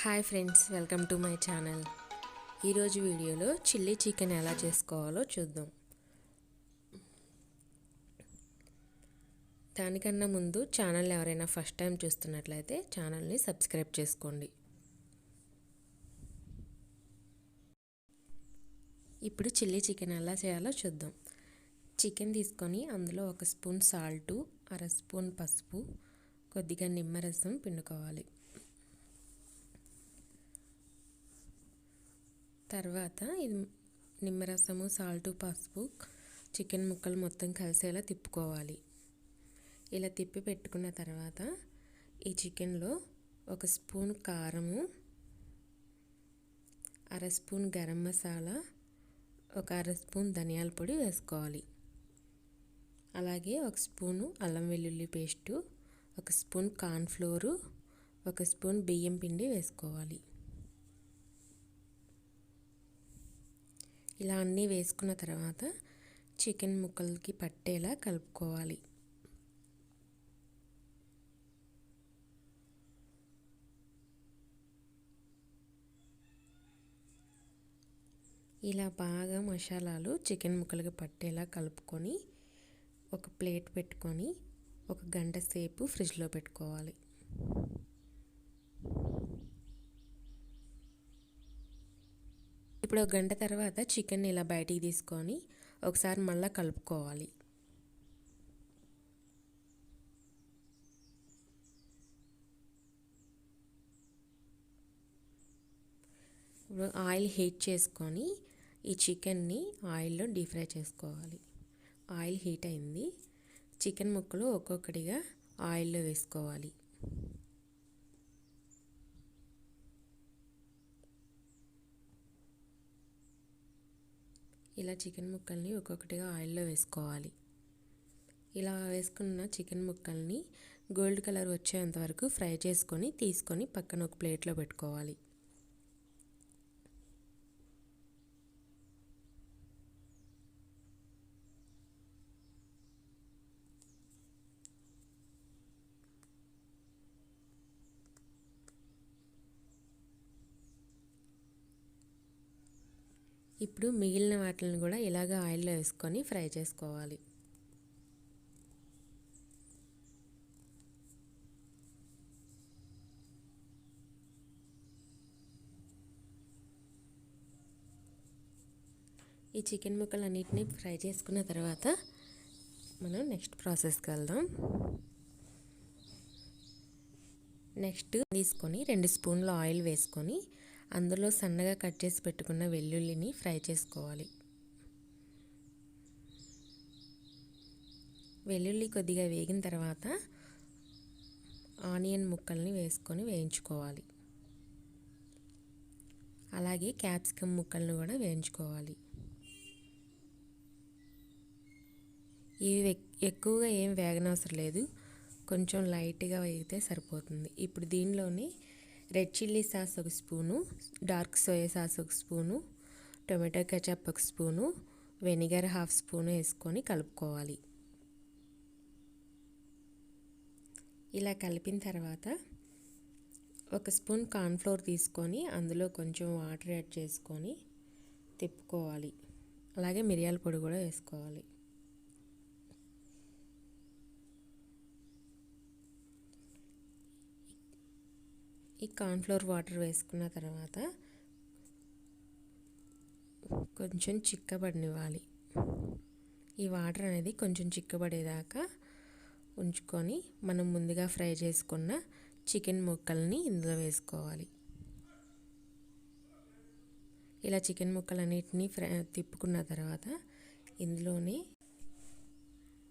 Hi friends, welcome to my channel. ఈరోజు వీడియోలో chilli chicken ఎలా చేసుకోవాలో చూద్దాం. దానికన్నా ముందు ఛానల్ ఎవరైనా ఫస్ట్ టైం చూస్తున్నట్లయితే ఛానల్ని సబ్స్క్రైబ్ చేసుకోండి. ఇప్పుడు చిల్లీ చికెన్ ఎలా చేయాలో చూద్దాం. చికెన్ తీసుకొని అందులో 1 స్పూన్ సాల్టు, 1/2 స్పూన్ పసుపు, కొద్దిగా నిమ్మరసం పిండుకోవాలి. తర్వాత ఇది నిమ్మరసము, సాల్టు, పసుపు, చికెన్ ముక్కలు మొత్తం కలిసేలా తిప్పుకోవాలి. ఇలా తిప్పి పెట్టుకున్న తర్వాత ఈ చికెన్లో 1 స్పూన్ కారము, 1/2 స్పూన్ గరం మసాలా, 1/2 స్పూన్ ధనియాల పొడి వేసుకోవాలి. అలాగే 1 స్పూను అల్లం వెల్లుల్లి పేస్టు, 1 స్పూన్ కార్న్ఫ్లోరు, 1 స్పూన్ బియ్యం పిండి వేసుకోవాలి. ఇలా అన్నీ వేసుకున్న తర్వాత చికెన్ ముక్కలకి పట్టేలా కలుపుకోవాలి. ఇలా బాగా మసాలాలు చికెన్ ముక్కలకి పట్టేలా కలుపుకొని ఒక ప్లేట్ పెట్టుకొని 1 గంట సేపు ఫ్రిడ్జ్లో పెట్టుకోవాలి. ఇప్పుడు 1 గంట తర్వాత చికెన్ ఇలా బయటికి తీసుకొని ఒకసారి మళ్ళీ కలుపుకోవాలి. ఇప్పుడు ఆయిల్ హీట్ చేసుకొని ఈ చికెన్ని ఆయిల్లో డీప్ ఫ్రై చేసుకోవాలి. ఆయిల్ హీట్ అయింది. చికెన్ ముక్కలు ఒక్కొక్కటిగా ఆయిల్లో వేసుకోవాలి. ఇలా చికెన్ ముక్కల్ని ఒక్కొక్కటిగా ఆయిల్లో వేసుకోవాలి. ఇలా వేసుకున్న చికెన్ ముక్కల్ని గోల్డ్ కలర్ వచ్చేంత వరకు ఫ్రై చేసుకొని తీసుకొని పక్కన ఒక ప్లేట్లో పెట్టుకోవాలి. ఇప్పుడు మిగిలిన వాటిని కూడా ఇలాగ ఆయిల్లో వేసుకొని ఫ్రై చేసుకోవాలి. ఈ చికెన్ ముక్కలన్నిటిని ఫ్రై చేసుకున్న తర్వాత మనం నెక్స్ట్ ప్రాసెస్కి వెళ్దాం. నెక్స్ట్ తీసుకొని 2 స్పూన్ల ఆయిల్ వేసుకొని అందులో సన్నగా కట్ చేసి పెట్టుకున్న వెల్లుల్లిని ఫ్రై చేసుకోవాలి. వెల్లుల్లి కొద్దిగా వేగిన తర్వాత ఆనియన్ ముక్కల్ని వేసుకొని వేయించుకోవాలి. అలాగే క్యాప్సికమ్ ముక్కలను కూడా వేయించుకోవాలి. ఇవి ఎక్కువగా ఏం వేగనవసరం లేదు, కొంచెం లైట్గా వేగితే సరిపోతుంది. ఇప్పుడు దీనిలోని red chilli sauce 1 spoon, dark soya sauce 1 spoon, tomato ketchup 1 spoon, vinegar 1/2 spoon వేసుకొని కలుపుకోవాలి. ఇలా కలిపిన తర్వాత 1 స్పూన్ కార్న్ఫ్లోర్ తీసుకొని అందులో కొంచెం వాటర్ యాడ్ చేసుకొని తిప్పుకోవాలి. అలాగే మిరియాల పొడి కూడా వేసుకోవాలి. ఈ కార్న్ఫ్లోర్ వాటర్ వేసుకున్న తర్వాత కొంచెం చిక్కబడనివ్వాలి. ఈ వాటర్ అనేది కొంచెం చిక్కబడేదాకా ఉంచుకొని మనం ముందుగా ఫ్రై చేసుకున్న చికెన్ ముక్కల్ని ఇందులో వేసుకోవాలి. ఇలా చికెన్ ముక్కలన్నిటినీ తిప్పుకున్న తర్వాత ఇందులోనే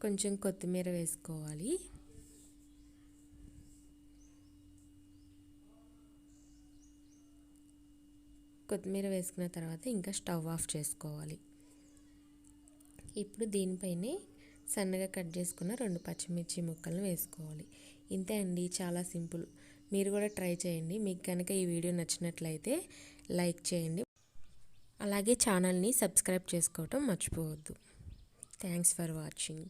కొంచెం కొత్తిమీర వేసుకోవాలి. కొత్తిమీర వేసుకున్న తర్వాత ఇంకా స్టవ్ ఆఫ్ చేసుకోవాలి. ఇప్పుడు దీనిపైనే సన్నగా కట్ చేసుకున్న 2 పచ్చిమిర్చి ముక్కలను వేసుకోవాలి. ఇంతే అండి, చాలా సింపుల్. మీరు కూడా ట్రై చేయండి. మీకు కనుక ఈ వీడియో నచ్చినట్లయితే లైక్ చేయండి. అలాగే ఛానల్ని సబ్స్క్రైబ్ చేసుకోవటం మర్చిపోవద్దు. Thanks for watching.